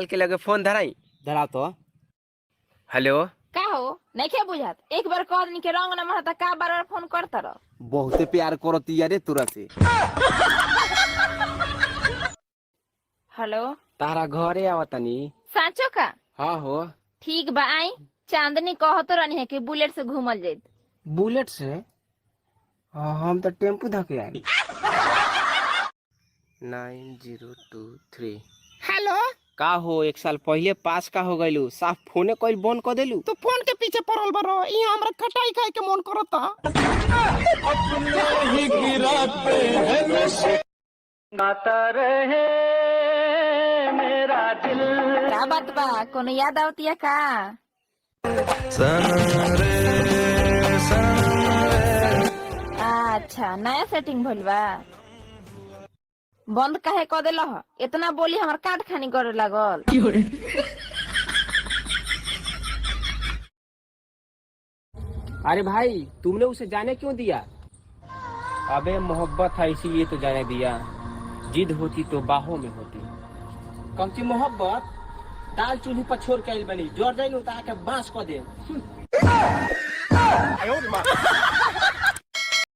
के लगे फोन धराई धरा तो। हेलो का हो नहीं क्या बुझात एक बार कह दिन के रंग न मारता का बार फोन करता रह। बहुते प्यार करती यारे तोरा से। हेलो तारा घरे आवतनी। सांचो का? हाँ हो। ठीक बा आई। चांदनी कहतो रहनी है कि बुलेट से घूमल जाइत। बुलेट से? हम तो टेम्पू धके आई। 9023। हेलो का हो, एक साल पहले पास का हो गइलू, साफ फोने कइल बंद कर देलू। तू फोन के पीछे पड़ल बरो, यहाँ हमरा खटाई खाए के मन करता। अपने ही गिराते हैं गाता रहे मेरा दिल। का बात बा, कोनो याद आवतिया का? अच्छा नया सेटिंग भइल बा। बंद काहे क देला ह? इतना बोली हमर काट खानी करे लागल। अरे भाई तुमने उसे जाने क्यों दिया? अबे मोहब्बत है इसीलिए तो जाने दिया, जिद होती तो बाहों में होती। कम की मोहब्बत दाल चूल्ही पर छोड़ के आइल बनी, जोर जाइल उतार के बांस को दे।